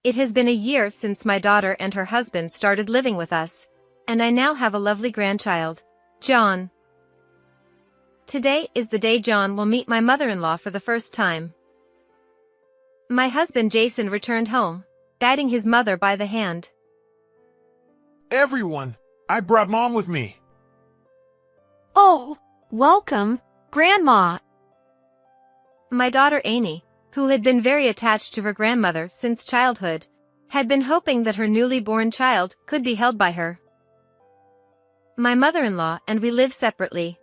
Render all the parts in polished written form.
It has been a year since my daughter and her husband started living with us, and I now have a lovely grandchild, John. Today is the day John will meet my mother-in-law for the first time. My husband Jason returned home, guiding his mother by the hand. Everyone, I brought Mom with me. Oh, welcome, Grandma. My daughter Amy, who had been very attached to her grandmother since childhood, had been hoping that her newly born child could be held by her. My mother-in-law and we live separately.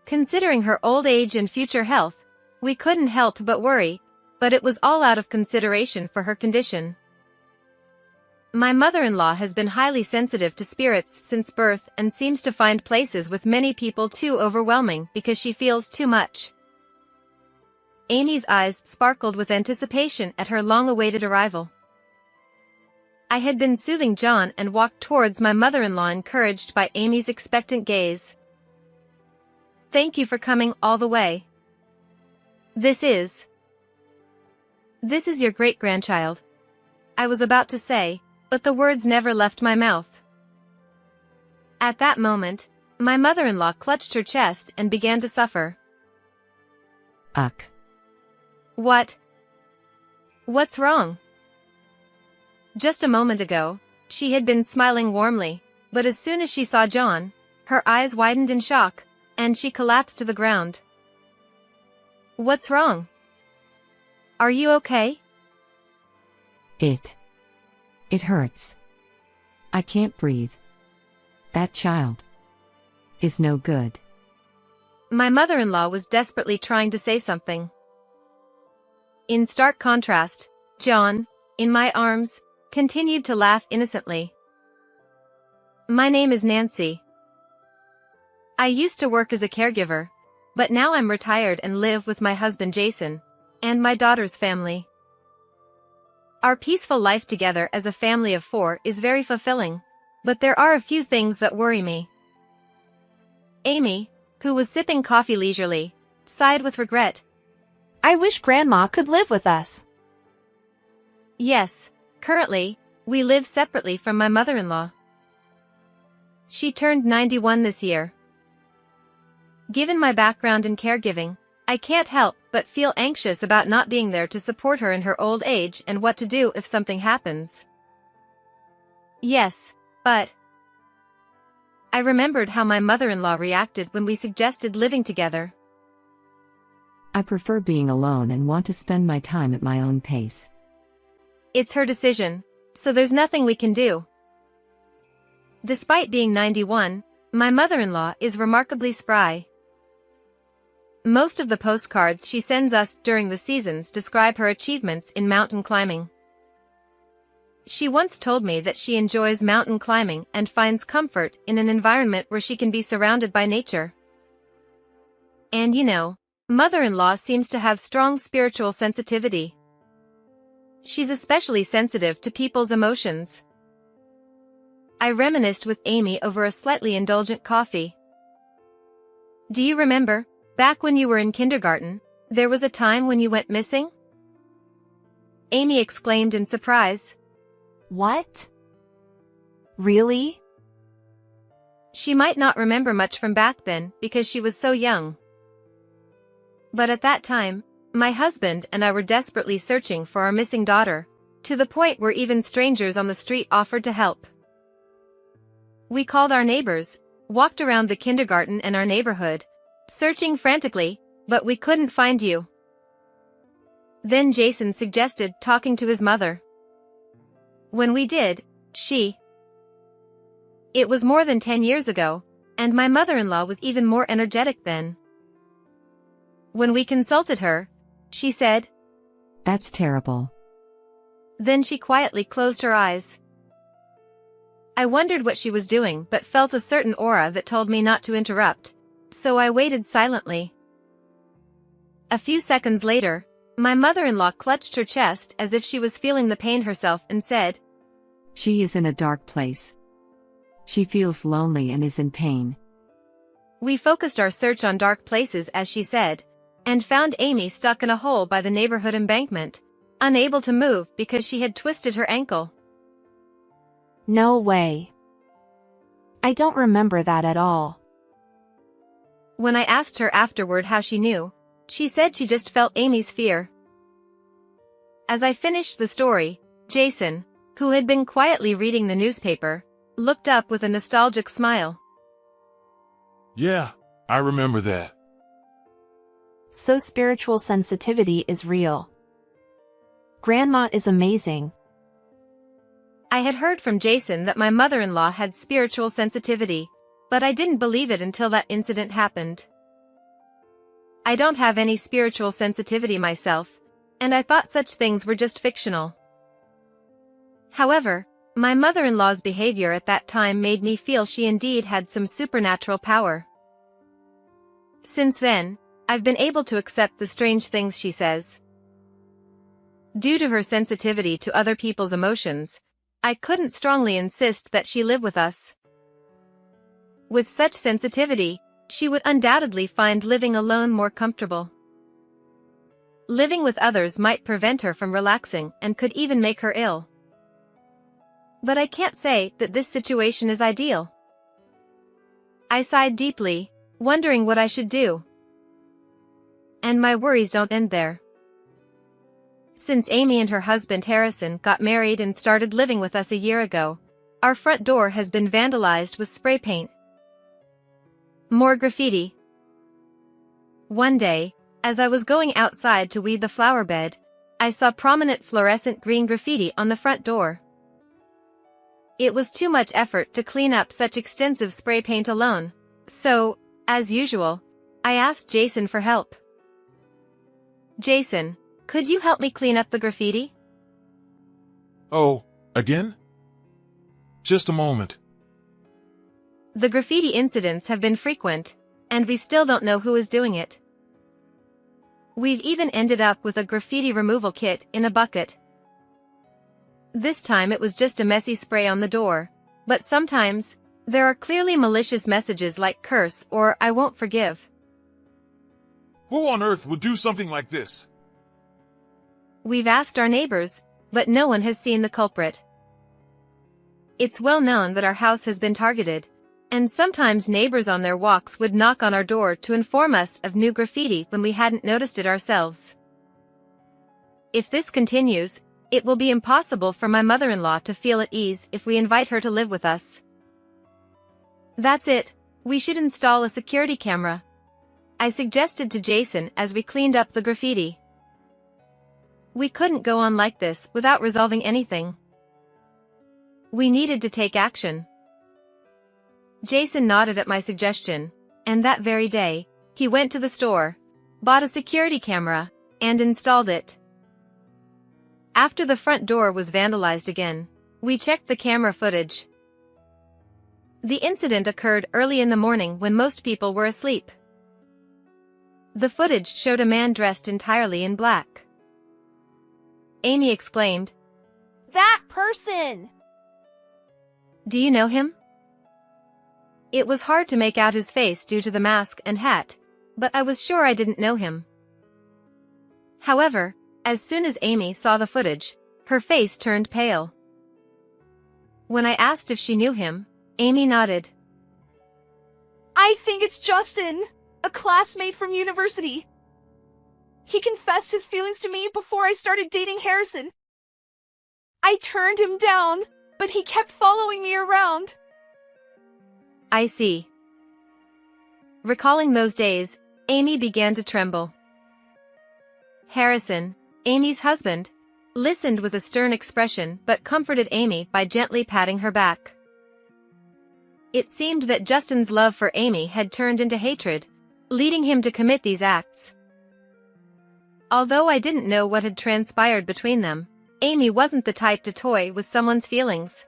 Considering her old age and future health, we couldn't help but worry, but it was all out of consideration for her condition. My mother-in-law has been highly sensitive to spirits since birth and seems to find places with many people too overwhelming because she feels too much. Amy's eyes sparkled with anticipation at her long-awaited arrival. I had been soothing John and walked towards my mother-in-law encouraged by Amy's expectant gaze. Thank you for coming all the way. This is your great-grandchild. I was about to say, but the words never left my mouth. At that moment, my mother-in-law clutched her chest and began to suffer. Uck. What? What's wrong? Just a moment ago, she had been smiling warmly, but as soon as she saw John, her eyes widened in shock, and she collapsed to the ground. What's wrong? Are you okay? It hurts. I can't breathe. That child is no good. My mother-in-law was desperately trying to say something. In stark contrast, John, in my arms, continued to laugh innocently. My name is Nancy. I used to work as a caregiver, but now I'm retired and live with my husband Jason, and my daughter's family. Our peaceful life together as a family of 4 is very fulfilling, but there are a few things that worry me. Amy, who was sipping coffee leisurely, sighed with regret. I wish Grandma could live with us. Yes, currently, we live separately from my mother-in-law. She turned 91 this year. Given my background in caregiving, I can't help but feel anxious about not being there to support her in her old age and what to do if something happens. Yes, but I remembered how my mother-in-law reacted when we suggested living together. I prefer being alone and want to spend my time at my own pace. It's her decision, so there's nothing we can do. Despite being 91, my mother-in-law is remarkably spry. Most of the postcards she sends us during the seasons describe her achievements in mountain climbing. She once told me that she enjoys mountain climbing and finds comfort in an environment where she can be surrounded by nature. And mother-in-law seems to have strong spiritual sensitivity. She's especially sensitive to people's emotions. I reminisced with Amy over a slightly indulgent coffee. Do you remember, back when you were in kindergarten, there was a time when you went missing? Amy exclaimed in surprise. What? Really? She might not remember much from back then because she was so young. But at that time, my husband and I were desperately searching for our missing daughter, to the point where even strangers on the street offered to help. We called our neighbors, walked around the kindergarten and our neighborhood, searching frantically, but we couldn't find you. Then Jason suggested talking to his mother. When we did, It was more than 10 years ago, and my mother-in-law was even more energetic then. When we consulted her, she said, That's terrible. Then she quietly closed her eyes. I wondered what she was doing but felt a certain aura that told me not to interrupt, so I waited silently. A few seconds later, my mother-in-law clutched her chest as if she was feeling the pain herself and said, She is in a dark place. She feels lonely and is in pain. We focused our search on dark places as she said, and found Amy stuck in a hole by the neighborhood embankment, unable to move because she had twisted her ankle. No way. I don't remember that at all. When I asked her afterward how she knew, she said she just felt Amy's fear. As I finished the story, Jason, who had been quietly reading the newspaper, looked up with a nostalgic smile. Yeah, I remember that. So spiritual sensitivity is real. Grandma is amazing. I had heard from Jason that my mother-in-law had spiritual sensitivity, but I didn't believe it until that incident happened. I don't have any spiritual sensitivity myself, and I thought such things were just fictional. However, my mother-in-law's behavior at that time made me feel she indeed had some supernatural power. Since then, I've been able to accept the strange things she says. Due to her sensitivity to other people's emotions, I couldn't strongly insist that she live with us. With such sensitivity, she would undoubtedly find living alone more comfortable. Living with others might prevent her from relaxing and could even make her ill. But I can't say that this situation is ideal. I sighed deeply, wondering what I should do. And my worries don't end there. Since Amy and her husband Harrison got married and started living with us a year ago, our front door has been vandalized with spray paint. More graffiti. One day, as I was going outside to weed the flower bed, I saw prominent fluorescent green graffiti on the front door. It was too much effort to clean up such extensive spray paint alone, so, as usual, I asked Jason for help. Jason, could you help me clean up the graffiti? Oh, again? Just a moment. The graffiti incidents have been frequent, and we still don't know who is doing it. We've even ended up with a graffiti removal kit in a bucket. This time it was just a messy spray on the door, but sometimes, there are clearly malicious messages like curse or I won't forgive. Who on earth would do something like this? We've asked our neighbors, but no one has seen the culprit. It's well known that our house has been targeted, and sometimes neighbors on their walks would knock on our door to inform us of new graffiti when we hadn't noticed it ourselves. If this continues, it will be impossible for my mother-in-law to feel at ease if we invite her to live with us. That's it, we should install a security camera, I suggested to Jason as we cleaned up the graffiti. We couldn't go on like this without resolving anything. We needed to take action. Jason nodded at my suggestion, and that very day, he went to the store, bought a security camera, and installed it. After the front door was vandalized again, we checked the camera footage. The incident occurred early in the morning when most people were asleep. The footage showed a man dressed entirely in black. Amy exclaimed, That person! "Do you know him?" It was hard to make out his face due to the mask and hat, but I was sure I didn't know him. However, as soon as Amy saw the footage, her face turned pale. When I asked if she knew him, Amy nodded. I think it's Justin, a classmate from university. He confessed his feelings to me before I started dating Harrison. I turned him down, but he kept following me around. I see. Recalling those days, Amy began to tremble. Harrison, Amy's husband, listened with a stern expression but comforted Amy by gently patting her back. It seemed that Justin's love for Amy had turned into hatred, leading him to commit these acts. Although I didn't know what had transpired between them, Amy wasn't the type to toy with someone's feelings.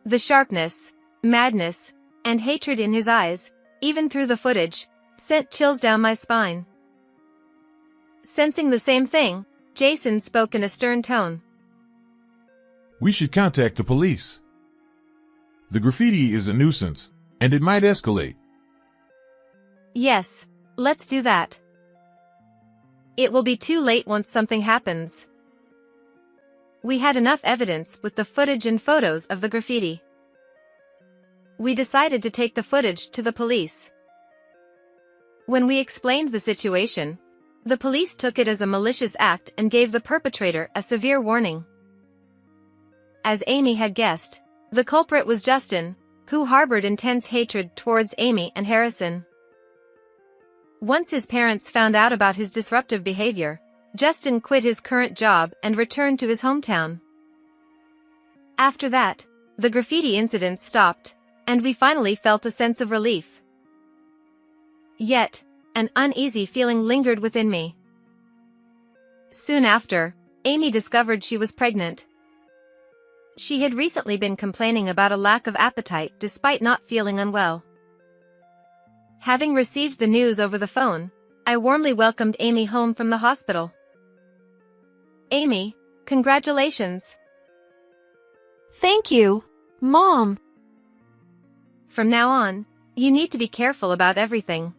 The sharpness, madness, and hatred in his eyes, even through the footage, sent chills down my spine. Sensing the same thing, Jason spoke in a stern tone. We should contact the police. The graffiti is a nuisance, and it might escalate. Yes, let's do that. It will be too late once something happens. We had enough evidence with the footage and photos of the graffiti. We decided to take the footage to the police. When we explained the situation, the police took it as a malicious act and gave the perpetrator a severe warning. As Amy had guessed, the culprit was Justin, who harbored intense hatred towards Amy and Harrison. Once his parents found out about his disruptive behavior, Justin quit his current job and returned to his hometown. After that, the graffiti incidents stopped, and we finally felt a sense of relief. Yet, an uneasy feeling lingered within me. Soon after, Amy discovered she was pregnant. She had recently been complaining about a lack of appetite despite not feeling unwell. Having received the news over the phone, I warmly welcomed Amy home from the hospital. Amy, congratulations. Thank you, Mom. From now on, you need to be careful about everything.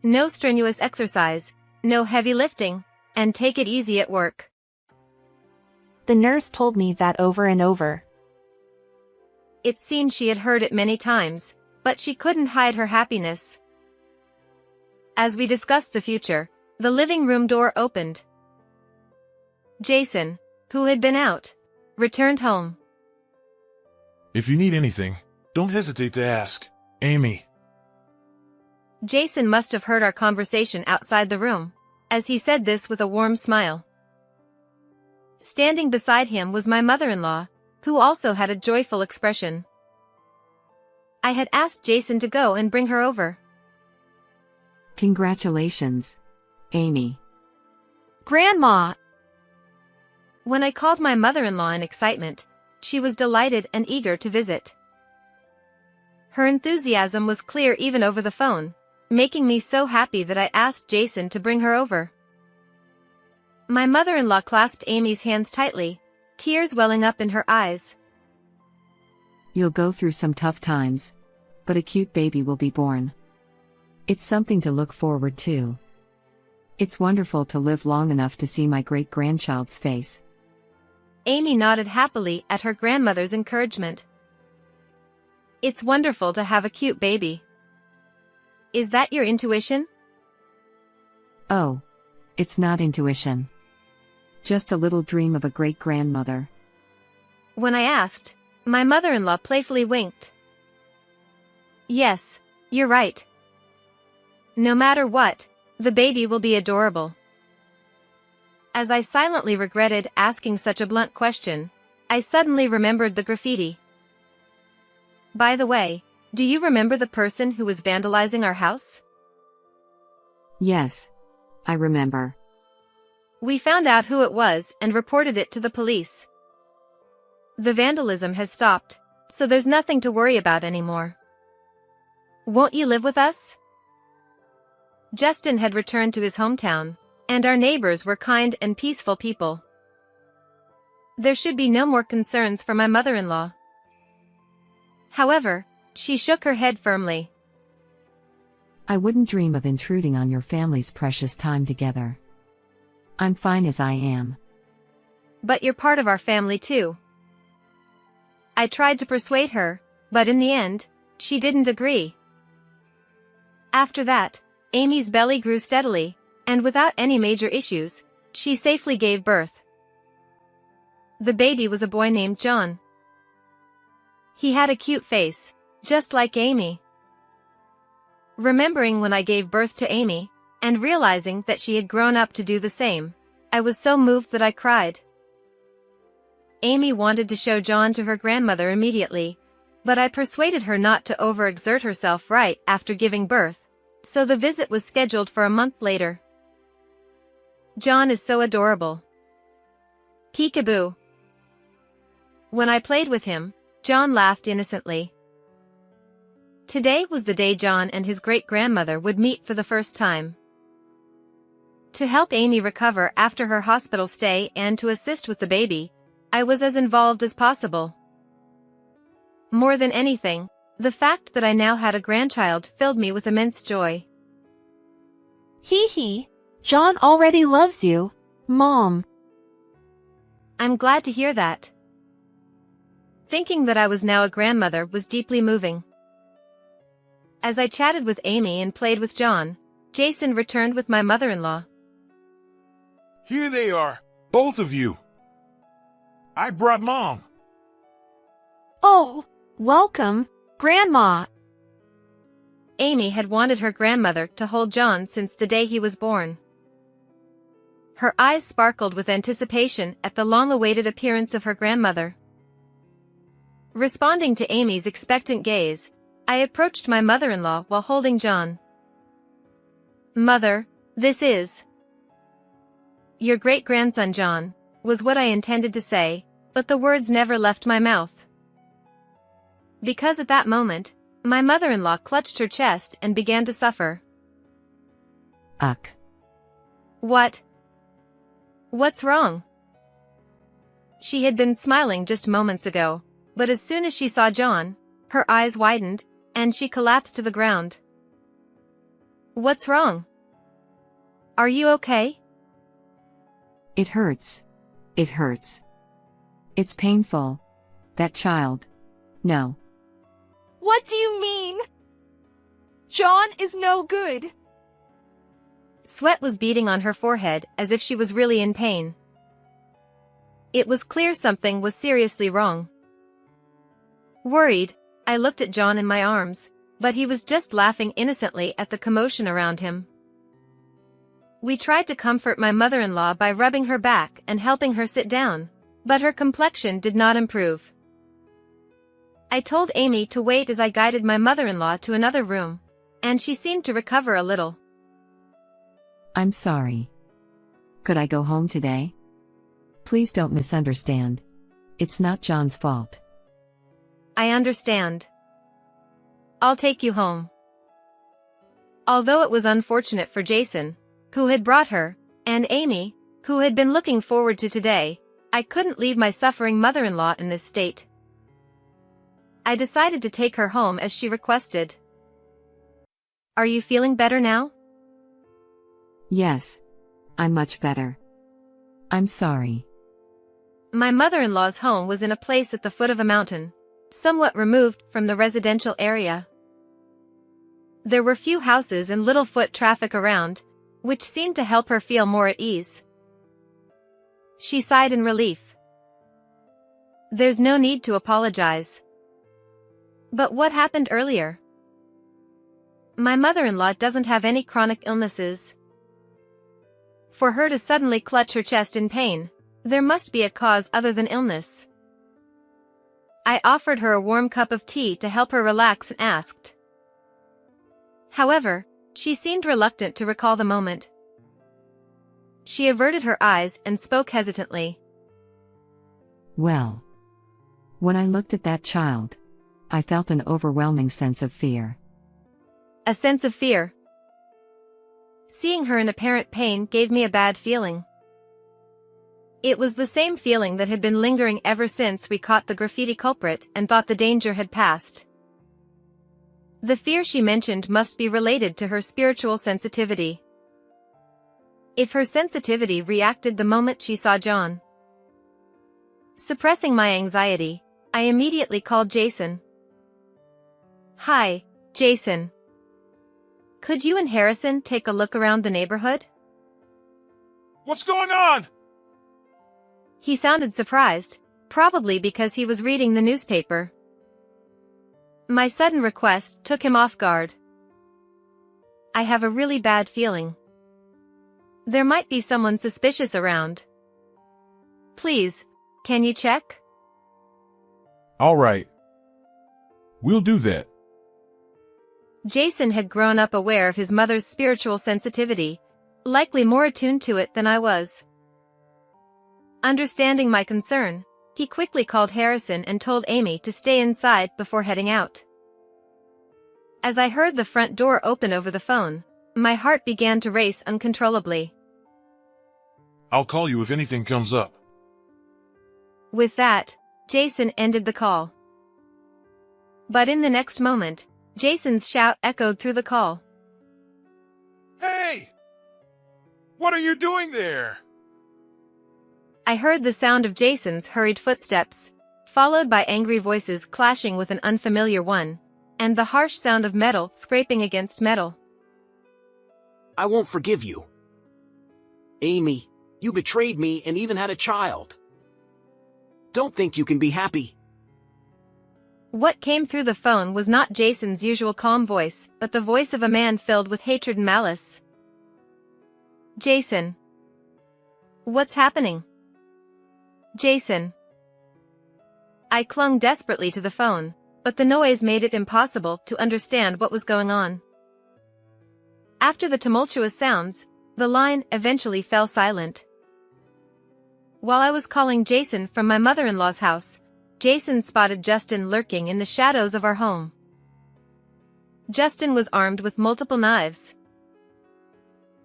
No strenuous exercise, no heavy lifting, and take it easy at work. The nurse told me that over and over. It seemed she had heard it many times, but she couldn't hide her happiness. As we discussed the future, the living room door opened. Jason, who had been out, returned home. If you need anything, don't hesitate to ask. Amy. Jason must have heard our conversation outside the room, as he said this with a warm smile. Standing beside him was my mother-in-law, who also had a joyful expression. I had asked Jason to go and bring her over. Congratulations, Amy. Grandma! When I called my mother-in-law in excitement, she was delighted and eager to visit. Her enthusiasm was clear even over the phone, making me so happy that I asked Jason to bring her over. My mother-in-law clasped Amy's hands tightly, tears welling up in her eyes. You'll go through some tough times, but a cute baby will be born. It's something to look forward to. It's wonderful to live long enough to see my great-grandchild's face. Amy nodded happily at her grandmother's encouragement. It's wonderful to have a cute baby. Is that your intuition? Oh, it's not intuition. Just a little dream of a great-grandmother. When I asked, my mother-in-law playfully winked. Yes, you're right. No matter what, the baby will be adorable. As I silently regretted asking such a blunt question, I suddenly remembered the graffiti. By the way, do you remember the person who was vandalizing our house? Yes, I remember. We found out who it was and reported it to the police. The vandalism has stopped, so there's nothing to worry about anymore. Won't you live with us? Justin had returned to his hometown, and our neighbors were kind and peaceful people. There should be no more concerns for my mother-in-law. However, she shook her head firmly. I wouldn't dream of intruding on your family's precious time together. I'm fine as I am. But you're part of our family too. I tried to persuade her, but in the end, she didn't agree. After that, Amy's belly grew steadily, and without any major issues, she safely gave birth. The baby was a boy named John. He had a cute face, just like Amy. Remembering when I gave birth to Amy, and realizing that she had grown up to do the same, I was so moved that I cried. Amy wanted to show John to her grandmother immediately, but I persuaded her not to overexert herself right after giving birth, so the visit was scheduled for a month later. John is so adorable. Peekaboo. When I played with him, John laughed innocently. Today was the day John and his great-grandmother would meet for the first time. To help Amy recover after her hospital stay and to assist with the baby, I was as involved as possible. More than anything, the fact that I now had a grandchild filled me with immense joy. Hee hee. John already loves you, Mom. I'm glad to hear that. Thinking that I was now a grandmother was deeply moving. As I chatted with Amy and played with John, Jason returned with my mother-in-law. Here they are, both of you. I brought Mom. Oh, welcome, Grandma. Amy had wanted her grandmother to hold John since the day he was born. Her eyes sparkled with anticipation at the long-awaited appearance of her grandmother. Responding to Amy's expectant gaze, I approached my mother-in-law while holding John. "Mother, this is your great-grandson John," was what I intended to say, but the words never left my mouth. Because at that moment, my mother-in-law clutched her chest and began to suffer. Uck. "What? What's wrong?" She had been smiling just moments ago, but as soon as she saw John, her eyes widened, and she collapsed to the ground. "What's wrong? Are you okay?" It hurts. It hurts. It's painful. That child. No. What do you mean? John is no good. Sweat was beading on her forehead as if she was really in pain. It was clear something was seriously wrong. Worried, I looked at John in my arms, but he was just laughing innocently at the commotion around him. We tried to comfort my mother-in-law by rubbing her back and helping her sit down, but her complexion did not improve. I told Amy to wait as I guided my mother-in-law to another room, and she seemed to recover a little. I'm sorry. Could I go home today? Please don't misunderstand. It's not John's fault. I understand. I'll take you home. Although it was unfortunate for Jason, who had brought her, and Amy, who had been looking forward to today, I couldn't leave my suffering mother-in-law in this state. I decided to take her home as she requested. "Are you feeling better now?" Yes. I'm much better. I'm sorry. My mother-in-law's home was in a place at the foot of a mountain, somewhat removed from the residential area. There were few houses and little foot traffic around, which seemed to help her feel more at ease. She sighed in relief. "There's no need to apologize." "But what happened earlier?" "My mother-in-law doesn't have any chronic illnesses. For her to suddenly clutch her chest in pain, there must be a cause other than illness." I offered her a warm cup of tea to help her relax and asked. However, she seemed reluctant to recall the moment. She averted her eyes and spoke hesitantly. Well. When I looked at that child, I felt an overwhelming sense of fear. A sense of fear. Seeing her in apparent pain gave me a bad feeling. It was the same feeling that had been lingering ever since we caught the graffiti culprit and thought the danger had passed. The fear she mentioned must be related to her spiritual sensitivity. If her sensitivity reacted the moment she saw John. Suppressing my anxiety, I immediately called Jason. "Hi, Jason. Could you and Harrison take a look around the neighborhood?" What's going on? He sounded surprised, probably because he was reading the newspaper. My sudden request took him off guard. "I have a really bad feeling. There might be someone suspicious around. Please, can you check?" All right. We'll do that. Jason had grown up aware of his mother's spiritual sensitivity, likely more attuned to it than I was. Understanding my concern, he quickly called Harrison and told Amy to stay inside before heading out. As I heard the front door open over the phone, my heart began to race uncontrollably. I'll call you if anything comes up. With that, Jason ended the call. But in the next moment, Jason's shout echoed through the call. Hey! What are you doing there? I heard the sound of Jason's hurried footsteps, followed by angry voices clashing with an unfamiliar one, and the harsh sound of metal scraping against metal. I won't forgive you. Amy, you betrayed me and even had a child. Don't think you can be happy. What came through the phone was not Jason's usual calm voice, but the voice of a man filled with hatred and malice. Jason. What's happening? Jason. I clung desperately to the phone, but the noise made it impossible to understand what was going on. After the tumultuous sounds, the line eventually fell silent. While I was calling Jason from my mother-in-law's house, Jason spotted Justin lurking in the shadows of our home. Justin was armed with multiple knives.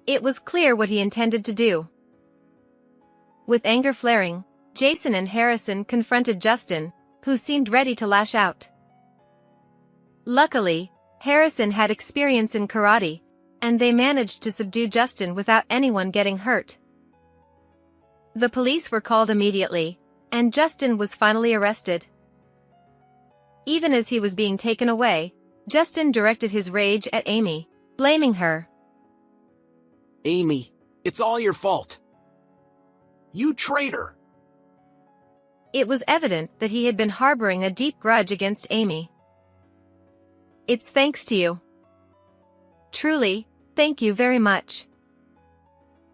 It was clear what he intended to do. With anger flaring, Jason and Harrison confronted Justin, who seemed ready to lash out. Luckily, Harrison had experience in karate, and they managed to subdue Justin without anyone getting hurt. The police were called immediately, and Justin was finally arrested. Even as he was being taken away, Justin directed his rage at Amy, blaming her. Amy, it's all your fault. You traitor! It was evident that he had been harboring a deep grudge against Amy. It's thanks to you. Truly, thank you very much.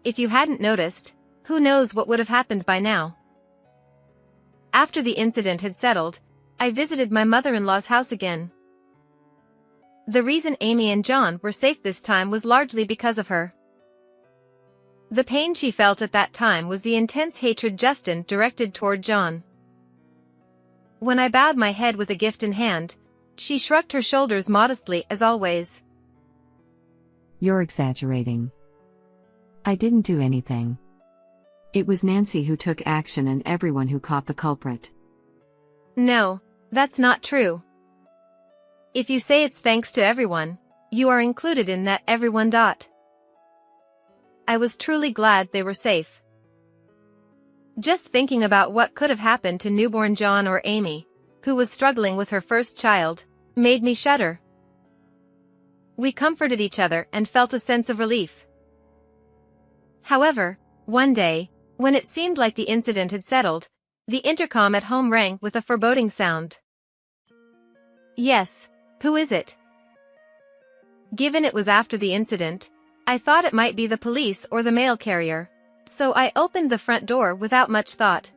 If you hadn't noticed, who knows what would have happened by now. After the incident had settled, I visited my mother-in-law's house again. The reason Amy and John were safe this time was largely because of her. The pain she felt at that time was the intense hatred Justin directed toward John. When I bowed my head with a gift in hand, she shrugged her shoulders modestly as always. You're exaggerating. I didn't do anything. It was Nancy who took action and everyone who caught the culprit. No, that's not true. If you say it's thanks to everyone, you are included in that everyone. I was truly glad they were safe. Just thinking about what could have happened to newborn John or Amy, who was struggling with her first child, made me shudder. We comforted each other and felt a sense of relief. However, one day, when it seemed like the incident had settled, the intercom at home rang with a foreboding sound. Yes, who is it? Given it was after the incident, I thought it might be the police or the mail carrier, so I opened the front door without much thought.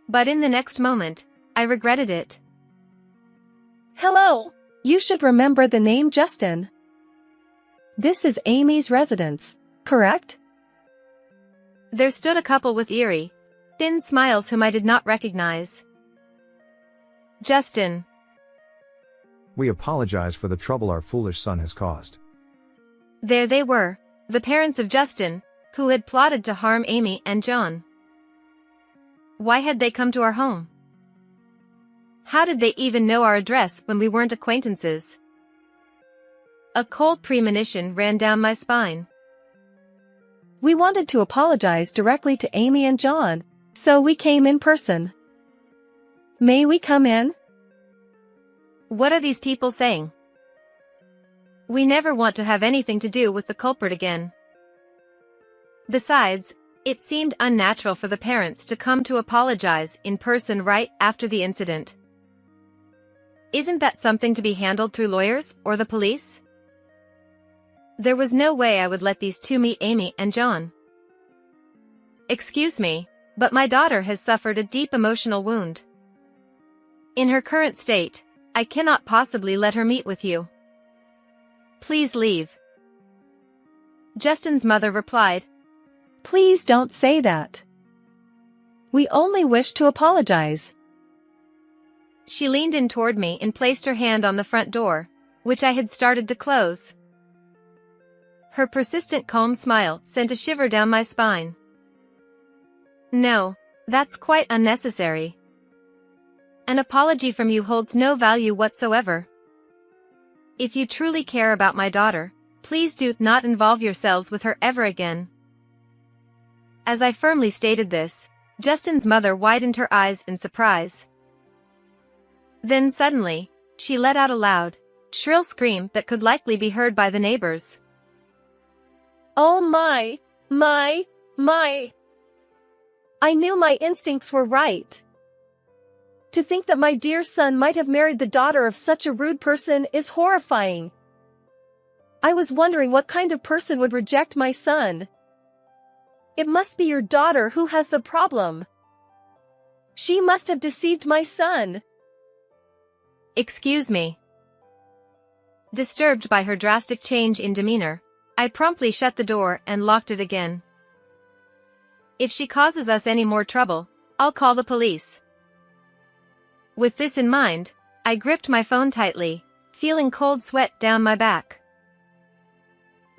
But in the next moment, I regretted it. Hello, you should remember the name Justin. This is Amy's residence, correct? There stood a couple with eerie, thin smiles whom I did not recognize. Justin. We apologize for the trouble our foolish son has caused. There they were, the parents of Justin, who had plotted to harm Amy and John. Why had they come to our home? How did they even know our address when we weren't acquaintances? A cold premonition ran down my spine. We wanted to apologize directly to Amy and John, so we came in person. May we come in? What are these people saying? We never want to have anything to do with the culprit again. Besides, it seemed unnatural for the parents to come to apologize in person right after the incident. Isn't that something to be handled through lawyers or the police? There was no way I would let these two meet Amy and John. Excuse me, but my daughter has suffered a deep emotional wound. In her current state, I cannot possibly let her meet with you. Please leave. Justin's mother replied, Please don't say that. We only wish to apologize. She leaned in toward me and placed her hand on the front door, which I had started to close. Her persistent calm smile sent a shiver down my spine. No, that's quite unnecessary. An apology from you holds no value whatsoever. If you truly care about my daughter, Please do not involve yourselves with her ever again. As I firmly stated this, Justin's mother widened her eyes in surprise. Then suddenly, she let out a loud, shrill scream that could likely be heard by the neighbors. Oh my. I knew my instincts were right. To think that my dear son might have married the daughter of such a rude person is horrifying. I was wondering what kind of person would reject my son. It must be your daughter who has the problem. She must have deceived my son. Excuse me. Disturbed by her drastic change in demeanor, I promptly shut the door and locked it again. If she causes us any more trouble, I'll call the police. With this in mind, I gripped my phone tightly, feeling cold sweat down my back.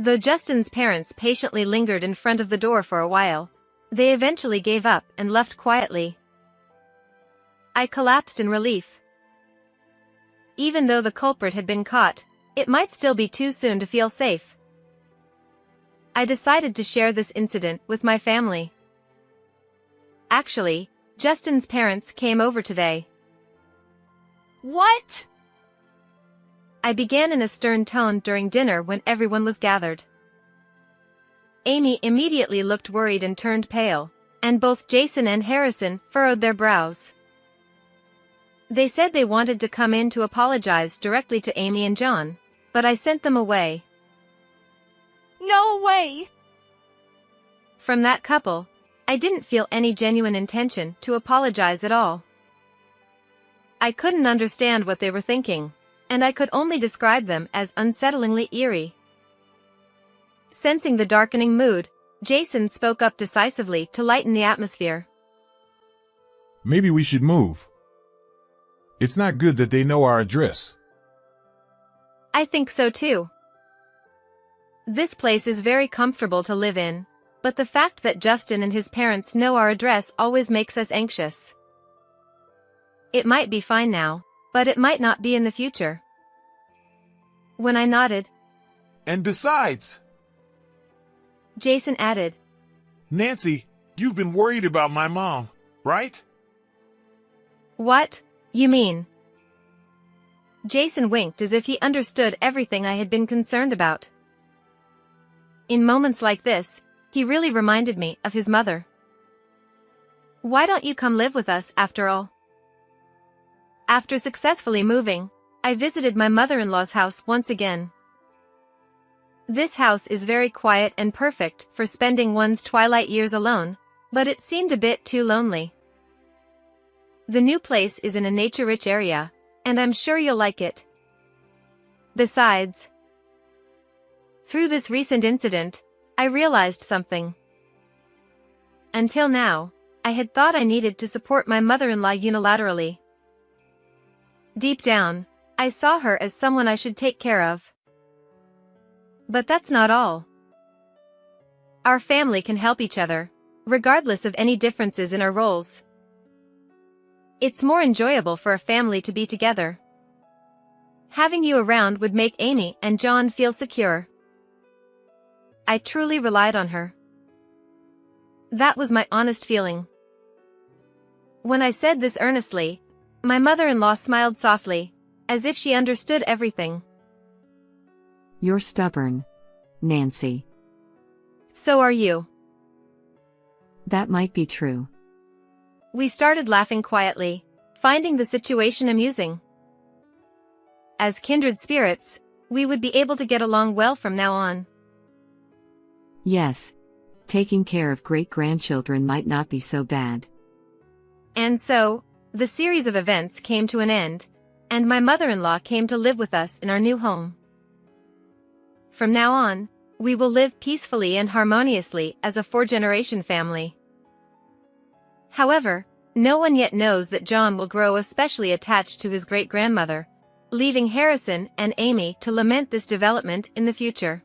Though Justin's parents patiently lingered in front of the door for a while, they eventually gave up and left quietly. I collapsed in relief. Even though the culprit had been caught, it might still be too soon to feel safe. I decided to share this incident with my family. Actually, Justin's parents came over today. What? I began in a stern tone during dinner when everyone was gathered. Amy immediately looked worried and turned pale, and both Jason and Harrison furrowed their brows. They said they wanted to come in to apologize directly to Amy and John, but I sent them away. No way! From that couple, I didn't feel any genuine intention to apologize at all. I couldn't understand what they were thinking, and I could only describe them as unsettlingly eerie. Sensing the darkening mood, Jason spoke up decisively to lighten the atmosphere. Maybe we should move. It's not good that they know our address. I think so too. This place is very comfortable to live in, but the fact that Justin and his parents know our address always makes us anxious. It might be fine now, but it might not be in the future. When I nodded, And besides, Jason added, Nancy, you've been worried about my mom, right? "What, you mean?" Jason winked as if he understood everything I had been concerned about. In moments like this, he really reminded me of his mother. "Why don't you come live with us after all?" After successfully moving, I visited my mother-in-law's house once again. This house is very quiet and perfect for spending one's twilight years alone, but it seemed a bit too lonely. The new place is in a nature-rich area, and I'm sure you'll like it. Besides, through this recent incident, I realized something. Until now, I had thought I needed to support my mother-in-law unilaterally. Deep down, I saw her as someone I should take care of. But that's not all. Our family can help each other, regardless of any differences in our roles. It's more enjoyable for a family to be together. Having you around would make Amy and John feel secure. I truly relied on her. That was my honest feeling. When I said this earnestly, my mother-in-law smiled softly, as if she understood everything. You're stubborn, Nancy. So are you. That might be true. We started laughing quietly, finding the situation amusing. As kindred spirits, we would be able to get along well from now on. Yes. Taking care of great-grandchildren might not be so bad. And so, the series of events came to an end, and my mother-in-law came to live with us in our new home. From now on, we will live peacefully and harmoniously as a four-generation family. However, no one yet knows that John will grow especially attached to his great-grandmother, leaving Harrison and Amy to lament this development in the future.